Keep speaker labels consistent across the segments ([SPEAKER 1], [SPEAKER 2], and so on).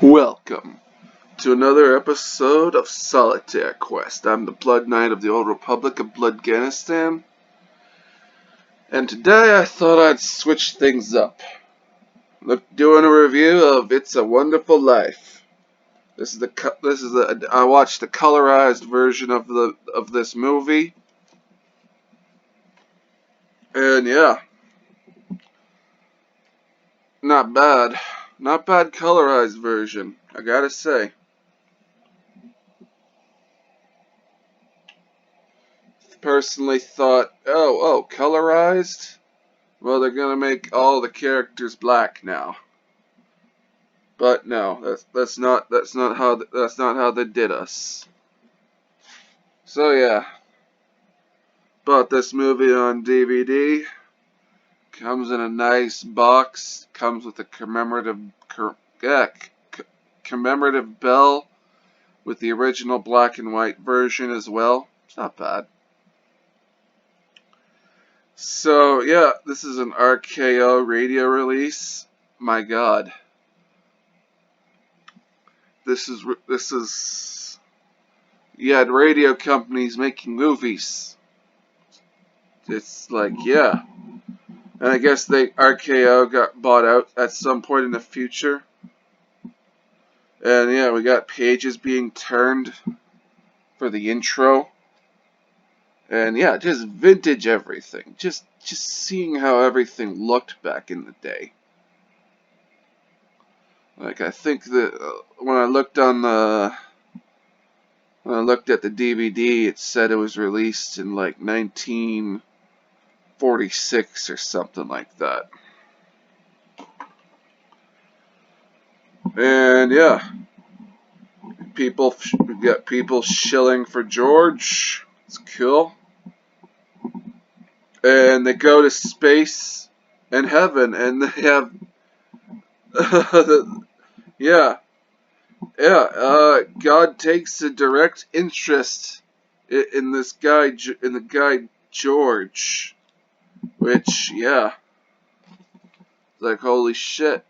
[SPEAKER 1] Welcome to another episode of Solitaire Quest. I'm the Blood Knight of the Old Republic of Bloodganistan, and today I thought I'd switch things up. Doing a review of It's a Wonderful Life. I watched the colorized version of this movie, and yeah, not bad. Not bad colorized version, I gotta say. Personally thought, colorized? Well, they're gonna make all the characters black now. But no, that's not how they did us. So yeah, bought this movie on DVD. Comes in a nice box. Comes with a commemorative bell with the original black and white version as well. It's not bad. So yeah, this is an RKO radio release. My God, this is you had radio companies making movies. It's like, yeah. And I guess RKO got bought out at some point in the future. And yeah, we got pages being turned for the intro. And yeah, just vintage everything. Just seeing how everything looked back in the day. Like, I think that when I looked at the DVD, it said it was released in like 1946 or something like that. And yeah, we got people shilling for George. It's cool. And they go to space and heaven, and they have, yeah, God takes a direct interest in this guy, in the guy George, which, yeah, like holy shit.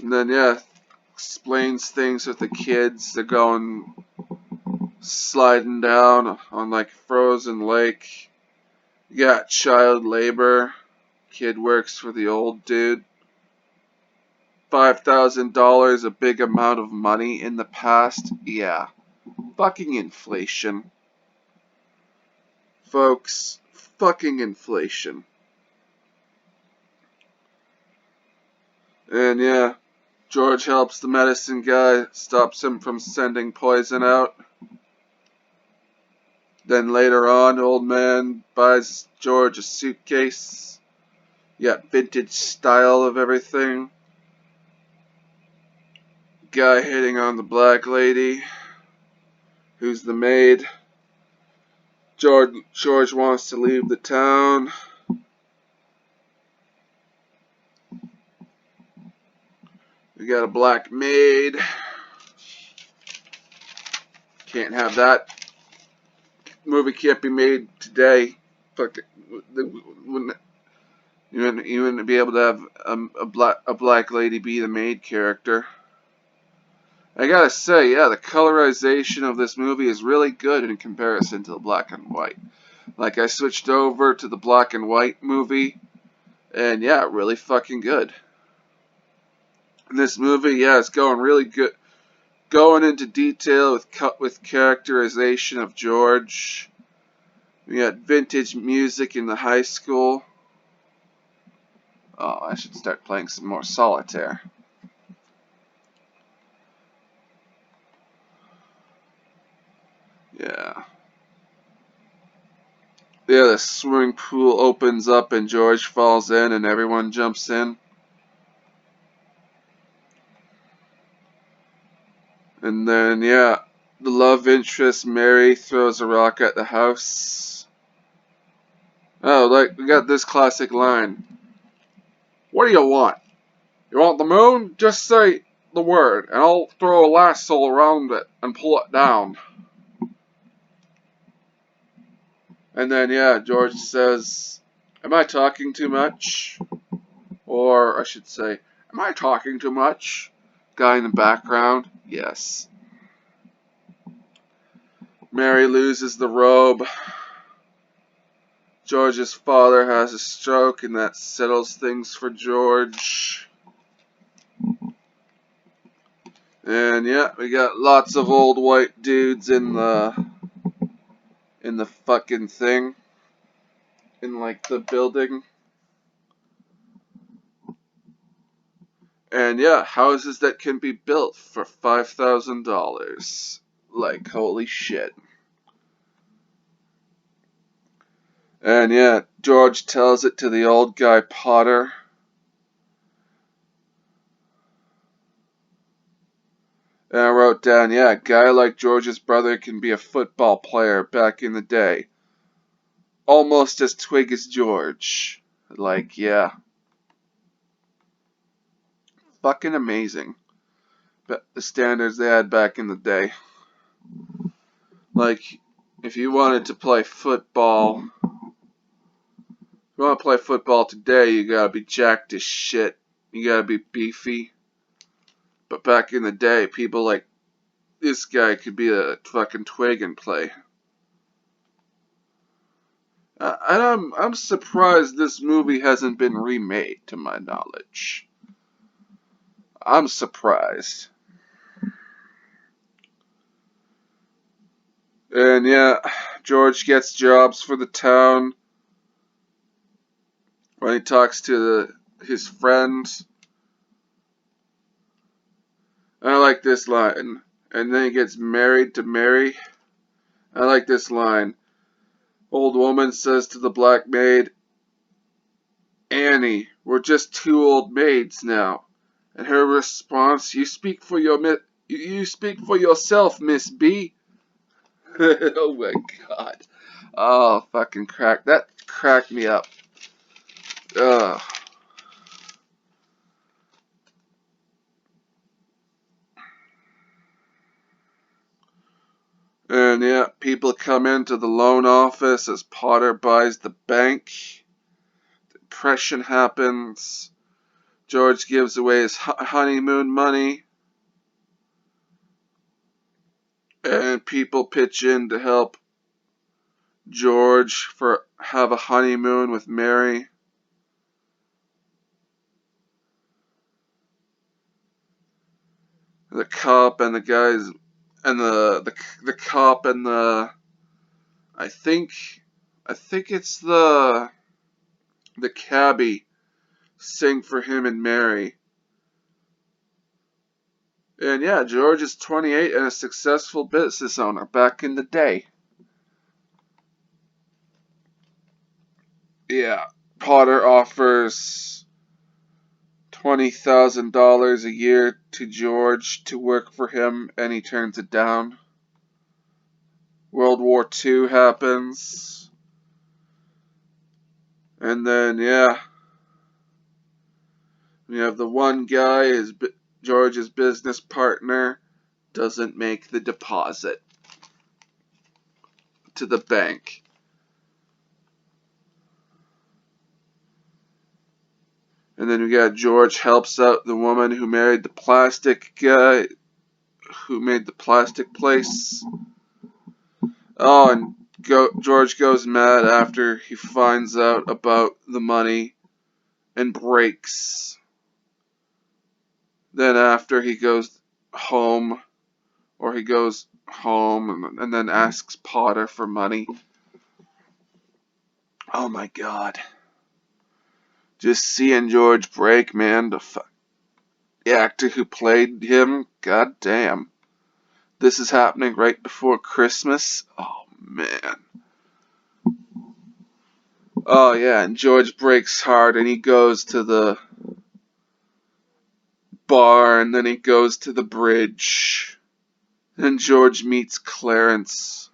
[SPEAKER 1] And then yeah, explains things with the kids. They're going sliding down on like frozen lake. You got child labor. Kid works for the old dude. $5,000, a big amount of money in the past. Yeah. Fucking inflation. Folks, fucking inflation. And yeah, George helps the medicine guy, stops him from sending poison out. Then later on, old man buys George a suitcase. You got vintage style of everything. Guy hitting on the black lady, who's the maid. George wants to leave the town. We got a black maid. Can't have that. Movie can't be made today. Fuck it. You wouldn't be able to have a black lady be the maid character. I gotta say, yeah, the colorization of this movie is really good in comparison to the black and white. Like, I switched over to the black and white movie, and yeah, really fucking good. And this movie, yeah, it's going really good. Going into detail with characterization of George. We got vintage music in the high school. Oh, I should start playing some more Solitaire. Yeah. Yeah, the swimming pool opens up and George falls in and everyone jumps in. And then, yeah, the love interest, Mary, throws a rock at the house. Oh, like, we got this classic line. What do you want? You want the moon? Just say the word, and I'll throw a lasso around it and pull it down. And then, yeah, George says, am I talking too much? Or I should say, am I talking too much? Guy in the background? Yes. Mary loses the robe. George's father has a stroke, and that settles things for George. And yeah, we got lots of old white dudes in the fucking thing. In like the building. And yeah, houses that can be built for $5,000. Like, holy shit. And yeah, George tells it to the old guy Potter. And I wrote down, yeah, a guy like George's brother can be a football player back in the day. Almost as twig as George. Like, yeah. Fucking amazing. But the standards they had back in the day. Like, if you wanted to play football, if you want to play football today, you gotta be jacked as shit. You gotta be beefy. But back in the day, people like this guy could be a fucking twig and play. And I'm surprised this movie hasn't been remade, to my knowledge. I'm surprised. And yeah, George gets jobs for the town when he talks to his friends. I like this line. And then he gets married to Mary. I like this line. Old woman says to the black maid, Annie, we're just two old maids now. And her response, you speak for yourself, Miss B. Oh my god. Oh, fucking crack. That cracked me up. Ugh. And yeah, people come into the loan office as Potter buys the bank. Depression happens. George gives away his honeymoon money. And people pitch in to help George have a honeymoon with Mary. The cop and the guys and the cop and the I think it's the cabbie sing for him and Mary. And yeah, George is 28 and a successful business owner back in the day. Yeah, Potter offers $20,000 a year to George to work for him, and he turns it down. World War II happens. And then, yeah, we have the one guy, George's business partner, doesn't make the deposit to the bank. And then we got George helps out the woman who married the plastic guy, who made the plastic place. Oh, and George goes mad after he finds out about the money and breaks. Then after he goes home, and then asks Potter for money. Oh my god. Just seeing George break, man, the actor who played him, god damn. This is happening right before Christmas. Oh man. Oh yeah, and George breaks hard and he goes to the bar and then he goes to the bridge. And George meets Clarence.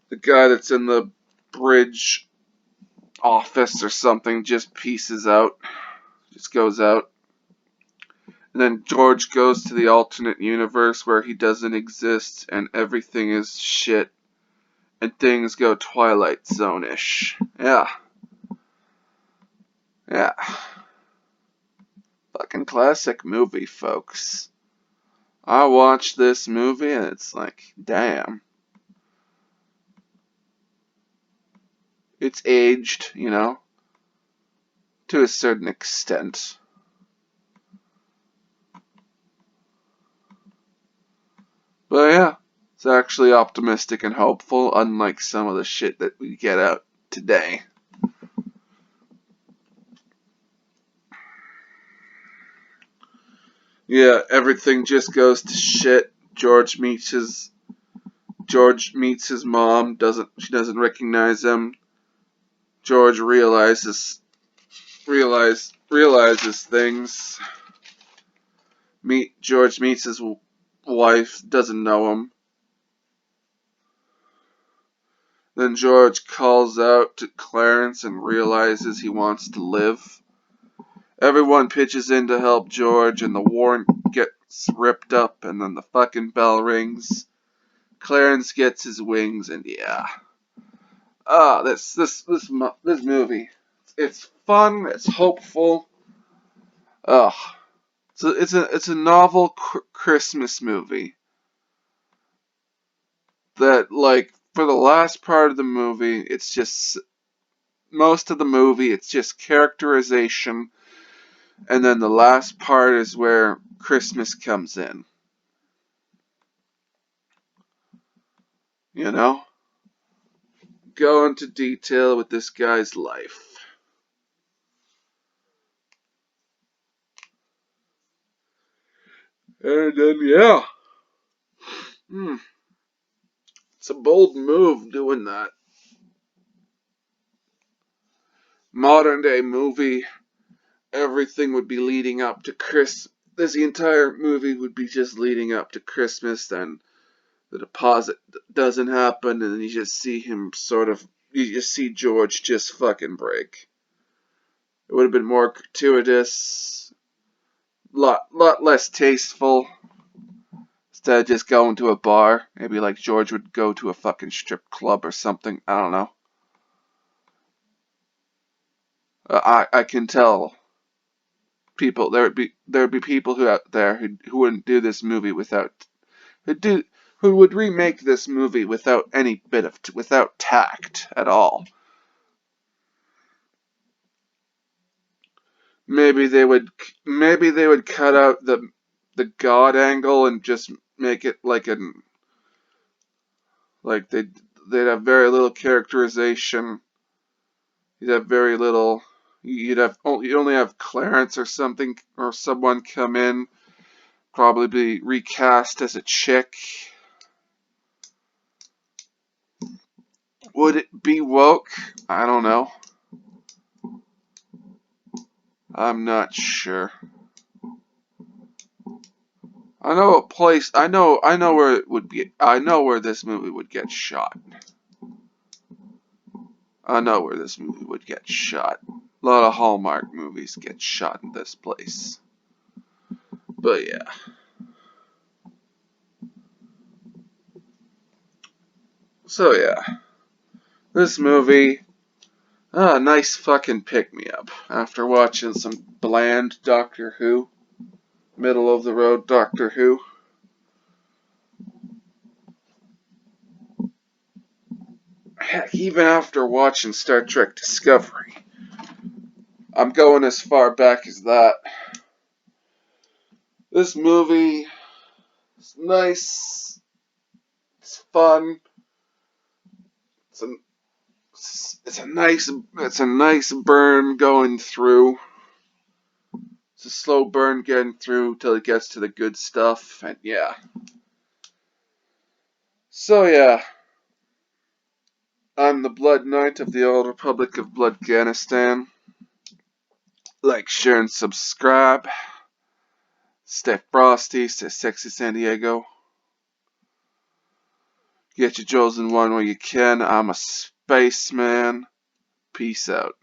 [SPEAKER 1] The guy that's in the bridge office or something just pieces out. Just goes out. And then George goes to the alternate universe where he doesn't exist and everything is shit. And things go Twilight Zone-ish. Yeah. Yeah. Fucking classic movie, folks. I watched this movie and it's like, damn. It's aged, to a certain extent. But yeah, it's actually optimistic and hopeful, unlike some of the shit that we get out today. Yeah, everything just goes to shit. George meets his mom. She doesn't recognize him. George realizes things. George meets his wife. Doesn't know him. Then George calls out to Clarence and realizes he wants to live. Everyone pitches in to help George, and the warrant gets ripped up, and then the fucking bell rings. Clarence gets his wings, and yeah. This movie. It's fun. It's hopeful. Ugh. It's a novel Christmas movie that, like, for the last part of the movie, it's just most of the movie. It's just characterization, and then the last part is where Christmas comes in. You know, go into detail with this guy's life. And then, yeah. It's a bold move doing that. Modern day movie, everything would be leading up to the entire movie would be just leading up to Christmas, then the deposit doesn't happen, and then you just see you just see George just fucking break. It would have been more gratuitous, lot less tasteful. Instead of just going to a bar, maybe like George would go to a fucking strip club or something. I don't know. I can tell people there would be people who out there who wouldn't do this movie who would remake this movie without any bit of without tact at all. Maybe they would cut out the God angle and just make it like they'd have very little characterization. You'd have very little. You'd only have Clarence or something or someone come in, probably be recast as a chick. Would it be woke? I don't know. I'm not sure. I know a place. I know where it would be. I know where this movie would get shot. I know where this movie would get shot. A lot of Hallmark movies get shot in this place. But yeah. So yeah. This movie, nice fucking pick me up after watching some bland Doctor Who, middle of the road Doctor Who. Heck, even after watching Star Trek Discovery, I'm going as far back as that. This movie is nice, it's fun, it's a, it's a nice burn going through. It's a slow burn getting through till it gets to the good stuff, and yeah. So yeah, I'm the Blood Knight of the Old Republic of Bloodganistan. Like, share, and subscribe. Stay frosty, stay sexy, San Diego. Get your chosen one where you can. I'm a spaceman. Peace out.